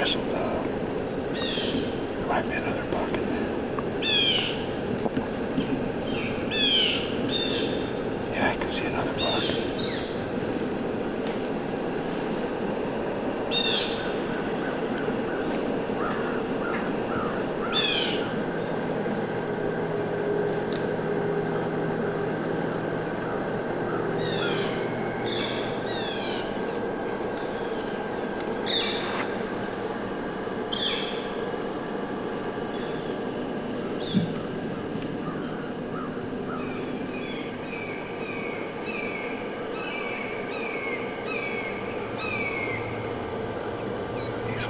bristled up. There might be another buck in there. Yeah, I can see another buck.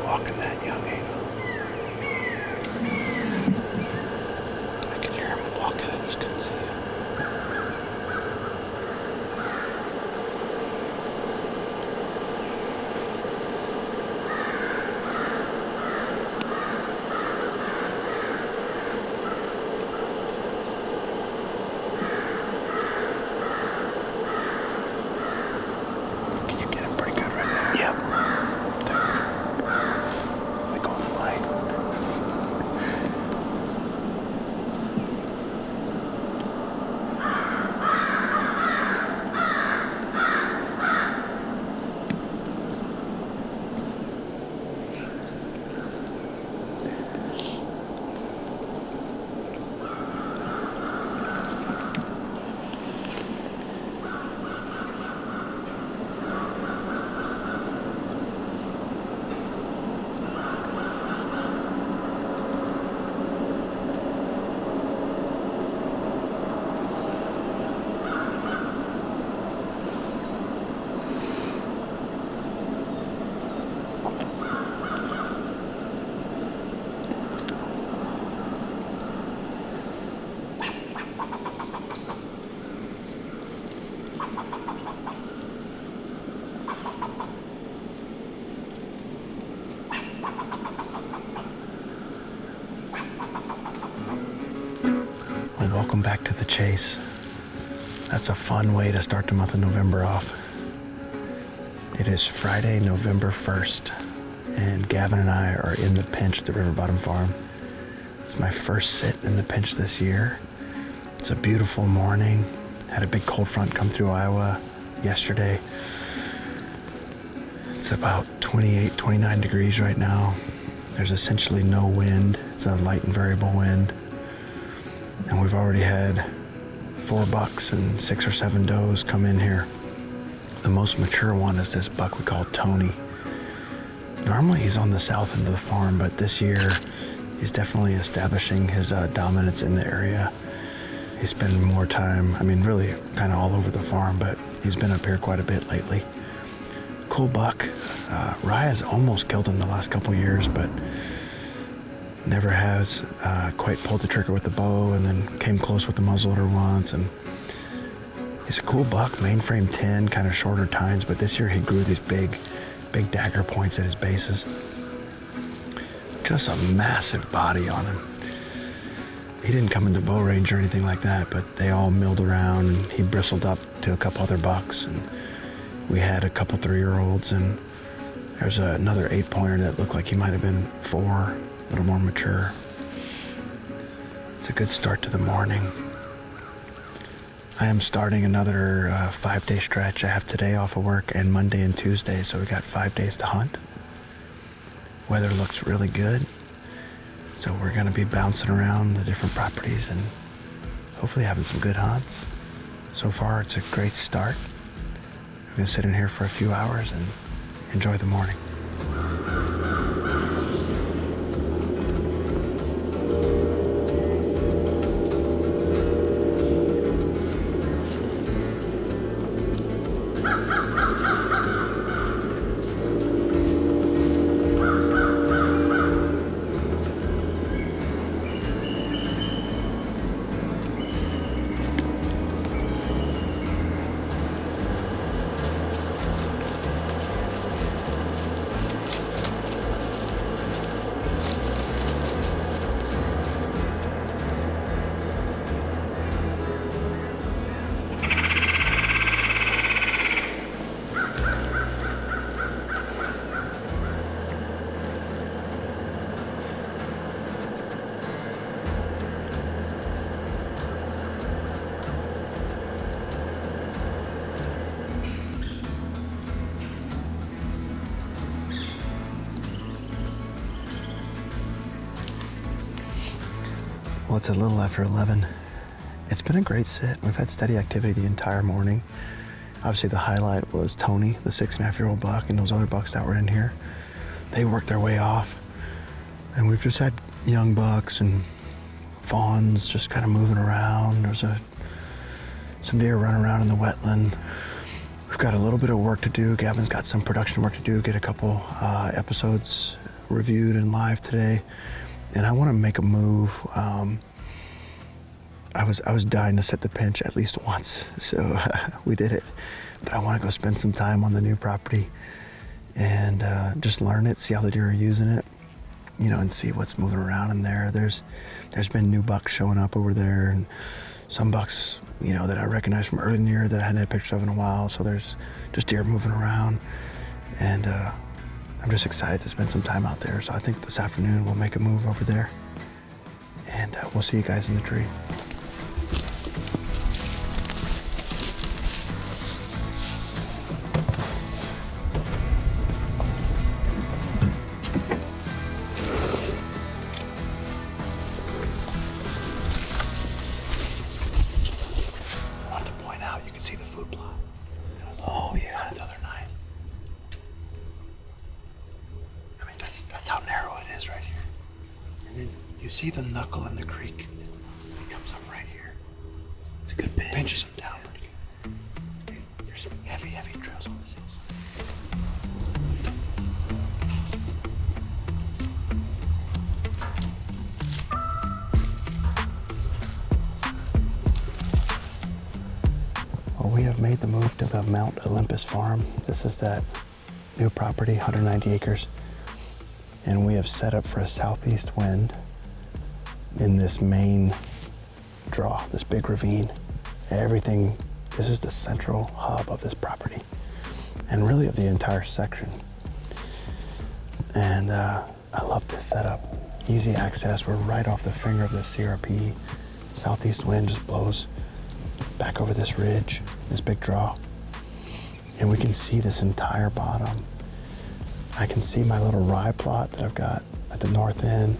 Walking that young eagle. I can hear him walking, I just couldn't see him. Can you get him pretty good right there? Yep. Welcome back to the chase. That's a fun way to start the month of November off. It is Friday, November 1st, and Gavin and I are in the pinch at the River Bottom Farm. It's my first sit in the pinch this year. It's a beautiful morning. Had a big cold front come through Iowa yesterday. It's about 28, 29 degrees right now. There's essentially no wind. It's a light and variable wind. And we've already had 4 bucks and 6 or 7 does come in here. The most mature one is this buck we call Tony. Normally he's on the south end of the farm, but this year he's definitely establishing his dominance in the area. He's spending more time, really kind of all over the farm, but he's been up here quite a bit lately. Cool buck. Raya's almost killed him the last couple years, but never has quite pulled the trigger with the bow, and then came close with the muzzleloader once. And he's a cool buck, mainframe 10, kind of shorter tines, but this year he grew these big dagger points at his bases. Just a massive body on him. He didn't come into bow range or anything like that, but they all milled around, and he bristled up to a couple other bucks, and we had a couple 3-year-olds, and there's another 8-pointer that looked like he might have been 4, a little more mature. It's a good start to the morning. I am starting another 5-day stretch. I have today off of work and Monday and Tuesday, so we got 5 days to hunt. Weather looks really good, so we're going to be bouncing around the different properties and hopefully having some good hunts. So far, it's a great start. I'm going to sit in here for a few hours and enjoy the morning. Well, it's a little after 11. It's been a great sit. We've had steady activity the entire morning. Obviously the highlight was Tony, the 6.5-year-old buck, and those other bucks that were in here. They worked their way off. And we've just had young bucks and fawns just kind of moving around. There's some deer running around in the wetland. We've got a little bit of work to do. Gavin's got some production work to do, get a couple episodes reviewed and live today. And I want to make a move. I was dying to set the pinch at least once, so we did it. But I want to go spend some time on the new property and just learn it, see how the deer are using it, you know, and see what's moving around in there. There's been new bucks showing up over there, and some bucks, you know, that I recognize from early in the year that I hadn't had pictures of in a while. So there's just deer moving around, and I'm just excited to spend some time out there. So I think this afternoon we'll make a move over there, and we'll see you guys in the tree. I wanted to point out, you can see the food plot. Oh yeah, the other night. I mean, that's how narrow it is right here. And then you see the knuckle in the creek. It comes up right here. It's a good pinch. Pinches them down pretty good. There's some heavy trails on this hillside. Well, we have made the move to the Mount Olympus farm. This is that new property, 190 acres. And we have set up for a southeast wind in this main draw, this big ravine. Everything, this is the central hub of this property, and really of the entire section. And I love this setup. Easy access, we're right off the finger of the CRP. Southeast wind just blows back over this ridge, this big draw. And we can see this entire bottom. I can see my little rye plot that I've got at the north end.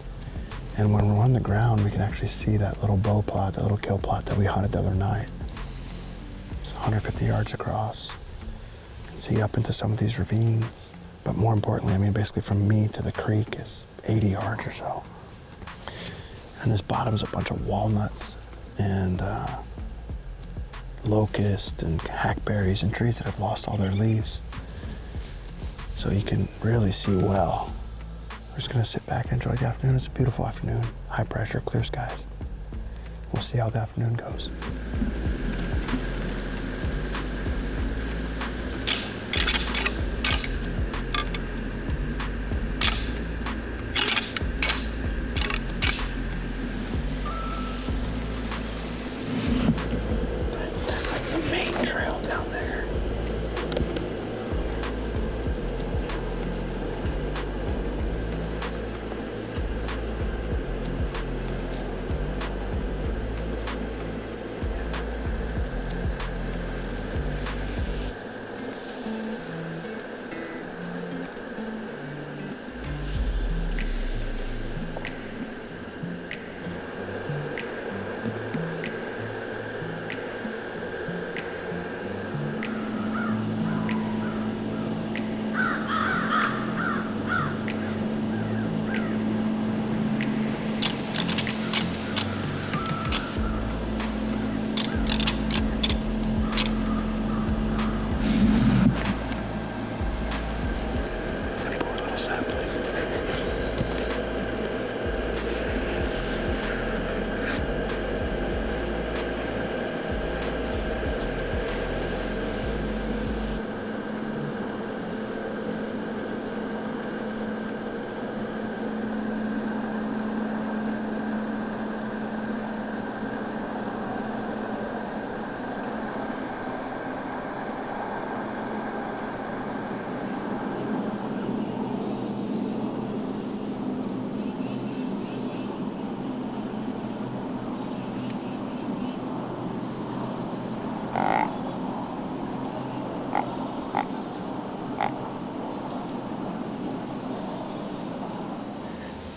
And when we're on the ground, we can actually see that little bow plot, that little kill plot that we hunted the other night. It's 150 yards across. You can see up into some of these ravines. But more importantly, I mean, basically from me to the creek is 80 yards or so. And this bottom's a bunch of walnuts and locust and hackberries and trees that have lost all their leaves. So you can really see well. We're just gonna sit back and enjoy the afternoon. It's a beautiful afternoon, high pressure, clear skies. We'll see how the afternoon goes. That's like the main trail down there.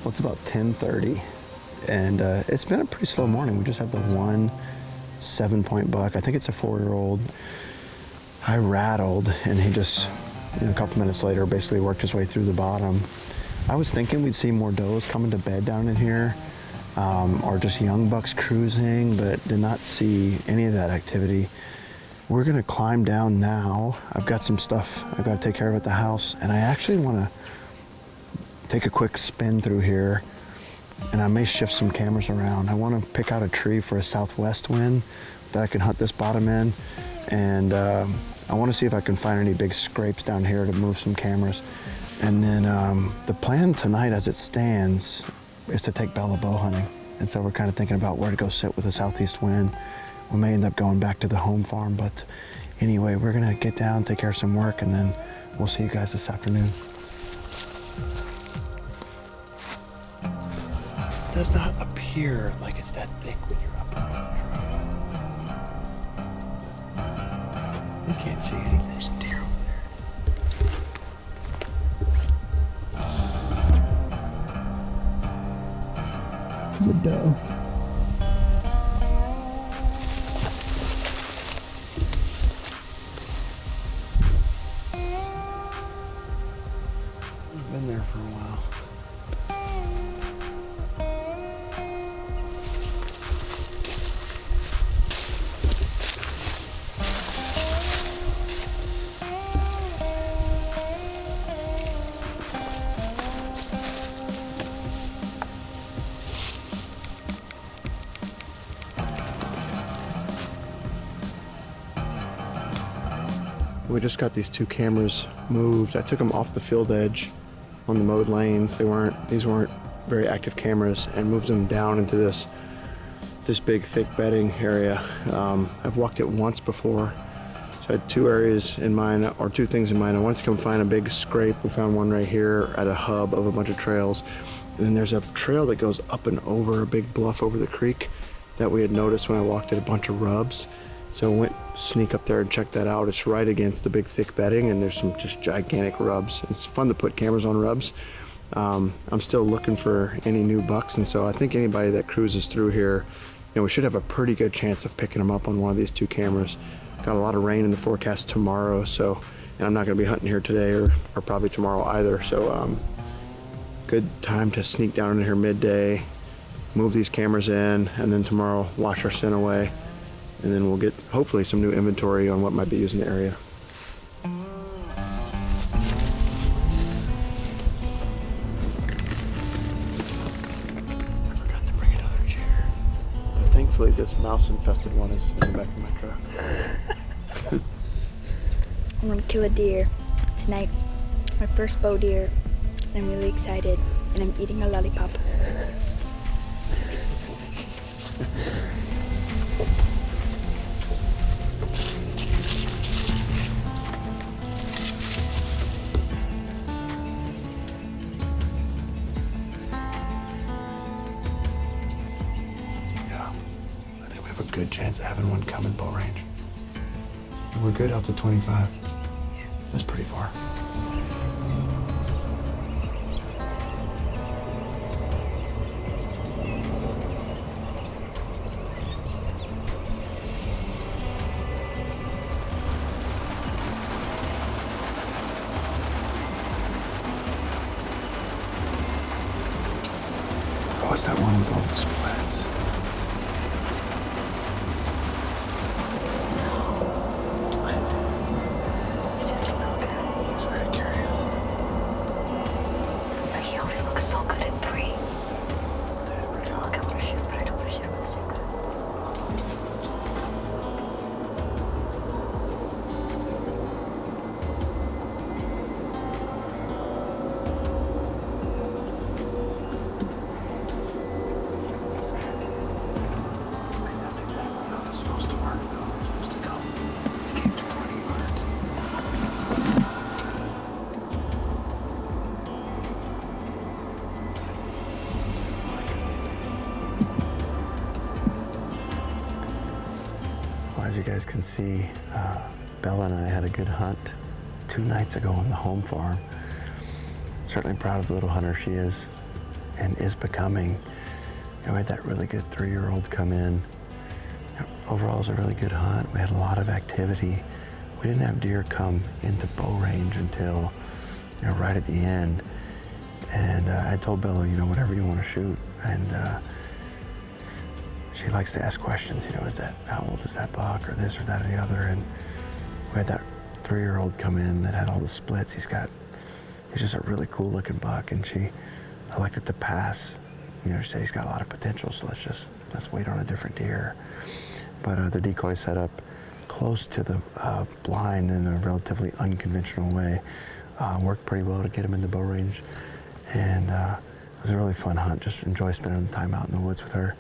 Well, it's about 10:30, And it's been a pretty slow morning. We just had the one 7-point buck. I think it's a 4-year-old. I rattled, and he just, a couple minutes later, basically worked his way through the bottom. I was thinking we'd see more does coming to bed down in here, or just young bucks cruising, but did not see any of that activity. We're gonna climb down now. I've got some stuff I've got to take care of at the house, and I actually want to take a quick spin through here, and I may shift some cameras around. I want to pick out a tree for a southwest wind that I can hunt this bottom in, and I want to see if I can find any big scrapes down here to move some cameras. And then the plan tonight as it stands is to take Bella bow hunting, and so we're kind of thinking about where to go sit with a southeast wind. We may end up going back to the home farm, but anyway, we're gonna get down, take care of some work, and then we'll see you guys this afternoon. It does not appear like it's that thick when you're up on the truck. You can't see anything. There's a deer over there. There's a doe. I've been there for a while. We just got these 2 cameras moved. I took them off the field edge on the mowed lanes. These weren't very active cameras, and moved them down into this big thick bedding area. I've walked it once before, so I had 2 areas in mind, or 2 things in mind. I wanted to come find a big scrape. We found one right here at a hub of a bunch of trails, and then there's a trail that goes up and over a big bluff over the creek that we had noticed when I walked at a bunch of rubs. So I went sneak up there and check that out. It's right against the big thick bedding, and there's some just gigantic rubs. It's fun to put cameras on rubs. I'm still looking for any new bucks, and so I think anybody that cruises through here, we should have a pretty good chance of picking them up on one of these 2 cameras. Got a lot of rain in the forecast tomorrow, so, and I'm not gonna be hunting here today or probably tomorrow either, so good time to sneak down into here midday, move these cameras in, and then tomorrow wash our scent away. And then we'll get, hopefully, some new inventory on what might be used in the area. I forgot to bring another chair. But thankfully, this mouse-infested one is in the back of my truck. I'm gonna kill a deer tonight. My first bow deer. I'm really excited, and I'm eating a lollipop. Good chance of having one come in bow range. And we're good out to 25. That's pretty far. Oh, is that one with all the splats? As you guys can see, Bella and I had a good hunt 2 nights ago on the home farm. Certainly proud of the little hunter she is and is becoming. And we had that really good 3-year-old come in. Overall, it was a really good hunt. We had a lot of activity. We didn't have deer come into bow range until, right at the end. And I told Bella, whatever you want to shoot. And she likes to ask questions, how old is that buck, or this or that or the other. And we had that 3-year-old come in that had all the splits. He's just a really cool looking buck, and she elected to pass. She said he's got a lot of potential, so let's wait on a different deer. But the decoy set up close to the blind in a relatively unconventional way. Worked pretty well to get him into bow range. And it was a really fun hunt. Just enjoy spending the time out in the woods with her.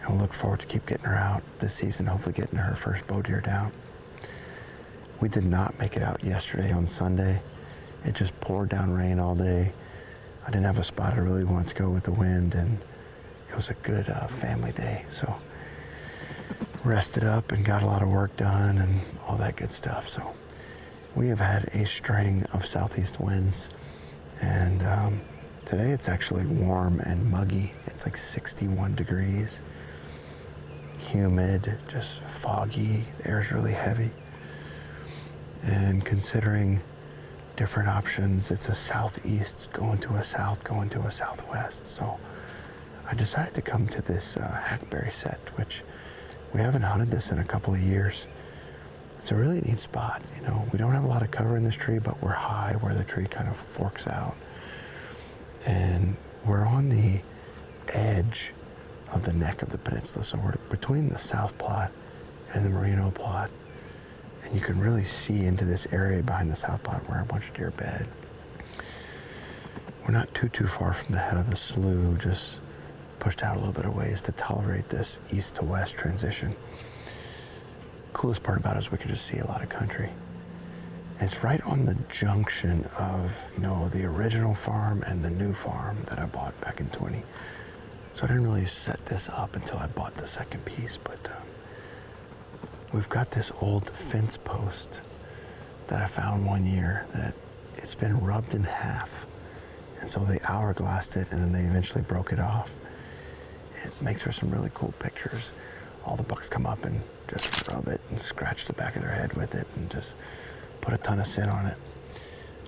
And we'll look forward to keep getting her out this season, hopefully getting her first bow deer down. We did not make it out yesterday on Sunday. It just poured down rain all day. I didn't have a spot I really wanted to go with the wind, and it was a good family day. So rested up and got a lot of work done and all that good stuff. So we have had a string of southeast winds, and today it's actually warm and muggy. It's like 61 degrees, humid, just foggy. The air's really heavy. And considering different options, it's a southeast going to a south, going to a southwest. So I decided to come to this hackberry set, which we haven't hunted this in a couple of years. It's a really neat spot. We don't have a lot of cover in this tree, but we're high where the tree kind of forks out. And we're on the edge of the neck of the peninsula. So we're between the South Plot and the Merino Plot. And you can really see into this area behind the South Plot where a bunch of deer bed. We're not too far from the head of the slough, just pushed out a little bit of ways to tolerate this east to west transition. Coolest part about it is we can just see a lot of country. And it's right on the junction of, the original farm and the new farm that I bought back in 20. So I didn't really set this up until I bought the second piece, but we've got this old fence post that I found one year that it's been rubbed in half. And so they hourglassed it, and then they eventually broke it off. It makes for some really cool pictures. All the bucks come up and just rub it and scratch the back of their head with it and just put a ton of scent on it.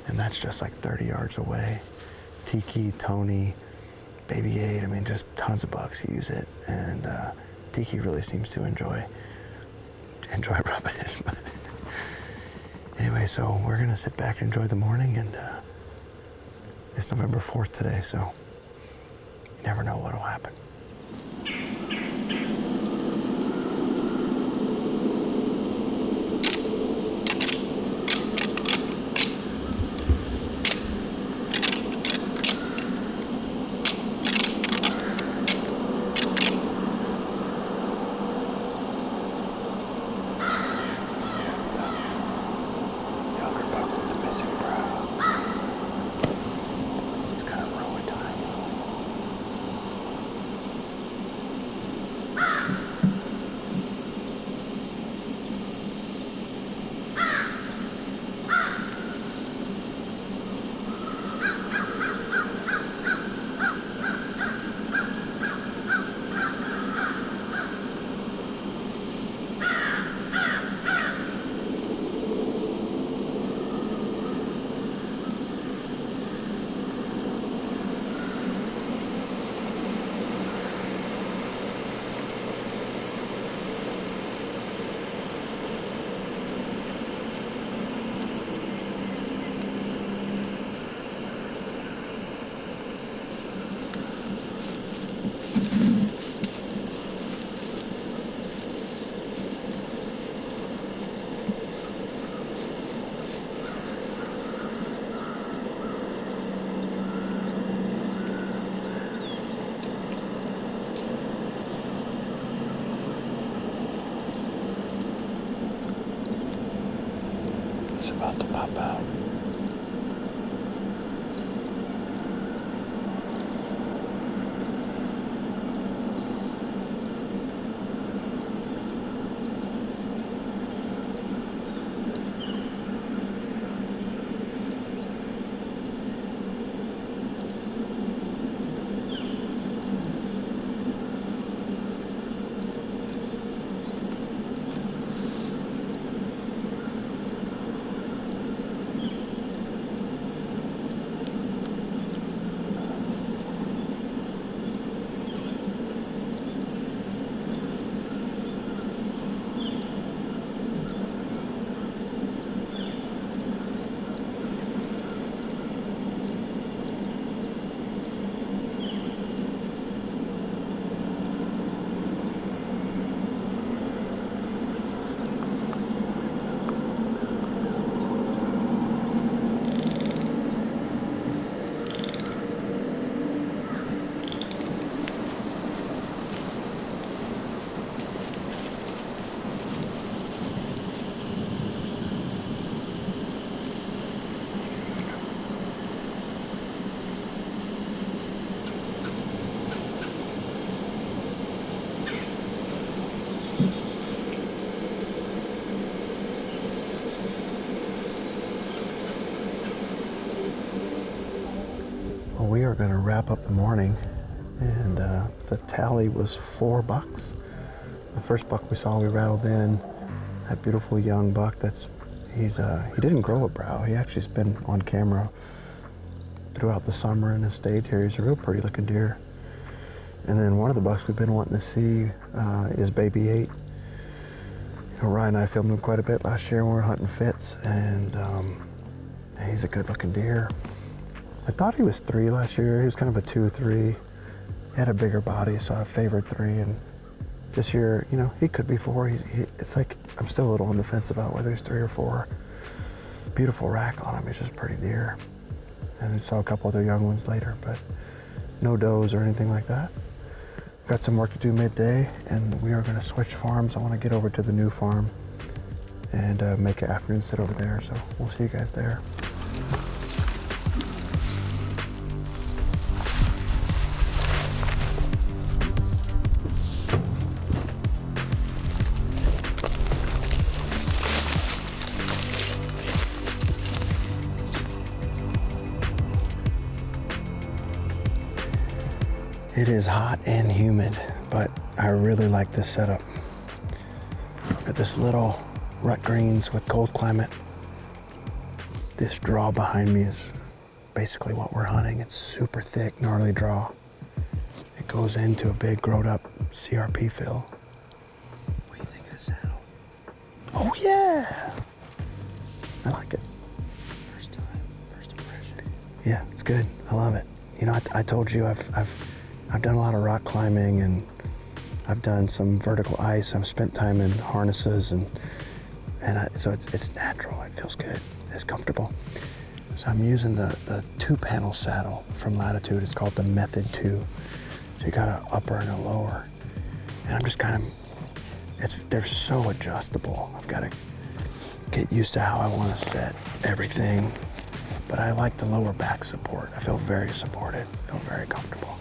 And that's just like 30 yards away. Tiki, Tony, Baby 8, just tons of bucks use it. And Tiki really seems to enjoy rubbing it. Anyway, so we're gonna sit back and enjoy the morning, and it's November 4th today, so you never know what'll happen. It's about to pop out. going to wrap up the morning, and the tally was 4 bucks. The first buck we saw, we rattled in. That beautiful young buck. He didn't grow a brow. He actually's been on camera throughout the summer and has stayed here. He's a real pretty looking deer. And then one of the bucks we've been wanting to see is Baby 8. Ryan and I filmed him quite a bit last year when we were hunting Fitz, and he's a good looking deer. I thought he was 3 last year. He was kind of a 2-3. He had a bigger body, so I favored 3. And this year, he could be 4. It's like I'm still a little on the fence about whether he's 3 or 4. Beautiful rack on him. He's just a pretty deer. And we saw a couple other young ones later, but no does or anything like that. Got some work to do midday, and we are going to switch farms. I want to get over to the new farm and make an afternoon sit over there, so we'll see you guys there. It is hot and humid, but I really like this setup. Got this little rut greens with cold climate. This draw behind me is basically what we're hunting. It's super thick, gnarly draw. It goes into a big growed up CRP fill. What do you think of this saddle? Oh yeah! I like it. First impression. Yeah, it's good. I love it. I told you I've done a lot of rock climbing, and I've done some vertical ice. I've spent time in harnesses, so it's natural. It feels good. It's comfortable. So I'm using the 2-panel saddle from Latitude. It's called the Method 2. So you got an upper and a lower. And I'm just they're so adjustable. I've got to get used to how I want to set everything. But I like the lower back support. I feel very supported. I feel very comfortable.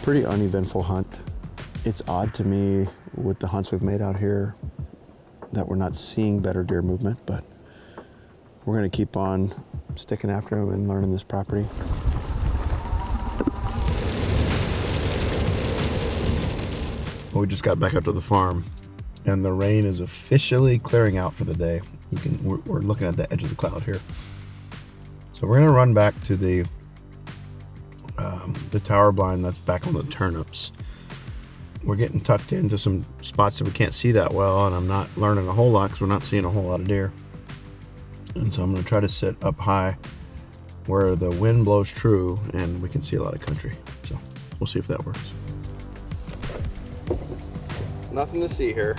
Pretty uneventful hunt. It's odd to me with the hunts we've made out here that we're not seeing better deer movement, but we're gonna keep on sticking after them and learning this property. Well, we just got back up to the farm, and the rain is officially clearing out for the day. We're looking at the edge of the cloud here. So we're gonna run back to the tower blind that's back on the turnips. We're getting tucked into some spots that we can't see that well, and I'm not learning a whole lot because we're not seeing a whole lot of deer. And so I'm going to try to sit up high where the wind blows true and we can see a lot of country. So we'll see if that works. Nothing to see here.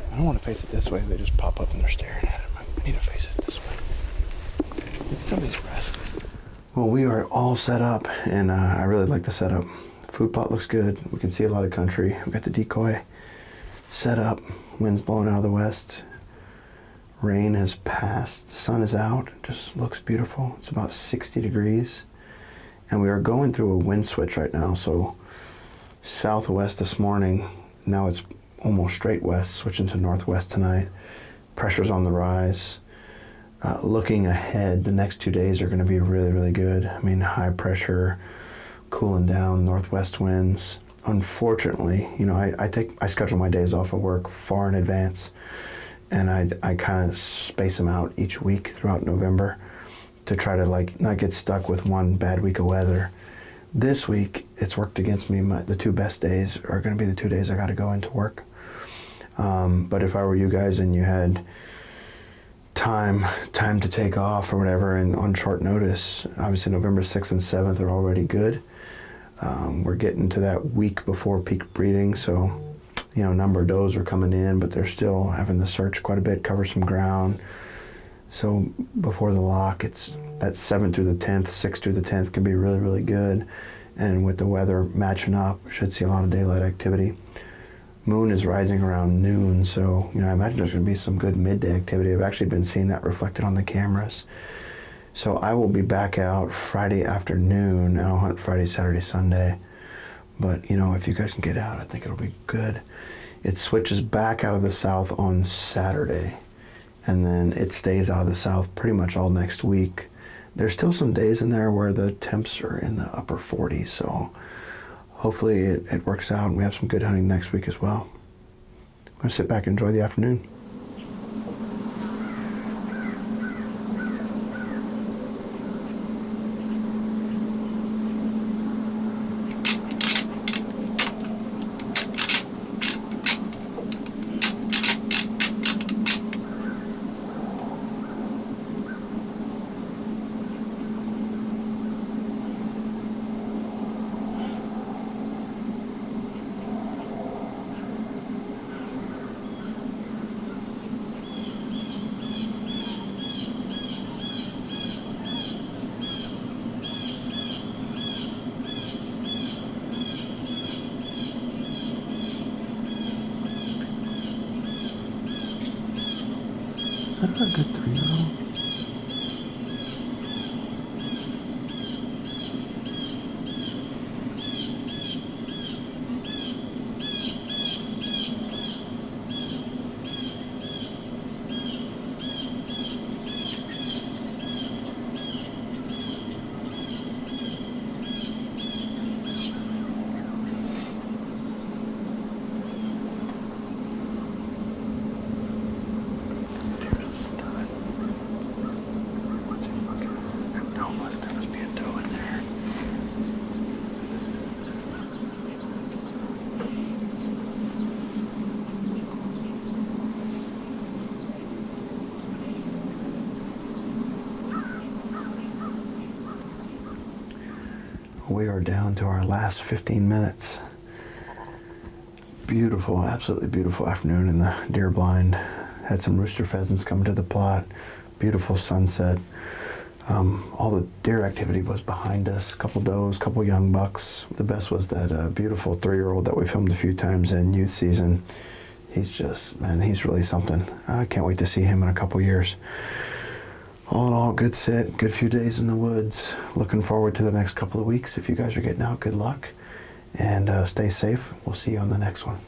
I don't want to face it this way. They just pop up and they're staring at it. I need to face it this way. Somebody's rest. Well, we are all set up, and I really like the setup. Food plot looks good. We can see a lot of country. We've got the decoy set up. Wind's blowing out of the west. Rain has passed. The sun is out. It just looks beautiful. It's about 60 degrees. And we are going through a wind switch right now. So southwest this morning. Now it's almost straight west, switching to northwest tonight. Pressure's on the rise. Looking ahead, the next 2 days are going to be really, really good. I mean, high pressure, cooling down, northwest winds. Unfortunately, I schedule my days off of work far in advance, and I kind of space them out each week throughout November to try to not get stuck with one bad week of weather. This week, it's worked against me. The 2 best days are going to be the 2 days I got to go into work. But if I were you guys and you had time to take off or whatever, and on short notice. Obviously November 6th and 7th are already good. We're getting to that week before peak breeding, so a number of does are coming in, but they're still having to search quite a bit, cover some ground. So before the lock, it's that 7th through the 10th, 6th through the 10th can be really, really good. And with the weather matching up, should see a lot of daylight activity. Moon is rising around noon, so I imagine there's going to be some good midday activity. I've actually been seeing that reflected on the cameras. So I will be back out Friday afternoon, and I'll hunt Friday, Saturday, Sunday. But if you guys can get out, I think it'll be good. It switches back out of the south on Saturday, and then it stays out of the south pretty much all next week. There's still some days in there where the temps are in the upper 40s, so hopefully it works out and we have some good hunting next week as well. I'm going to sit back and enjoy the afternoon. Is that a good 3-year-old? We are down to our last 15 minutes. Beautiful, absolutely beautiful afternoon in the deer blind. Had some rooster pheasants coming to the plot. Beautiful sunset. All the deer activity was behind us. Couple does, couple young bucks. The best was that beautiful 3-year-old that we filmed a few times in youth season. He's just, man, he's really something. I can't wait to see him in a couple years. All in all, good sit, good few days in the woods. Looking forward to the next couple of weeks. If you guys are getting out, good luck. And stay safe. We'll see you on the next one.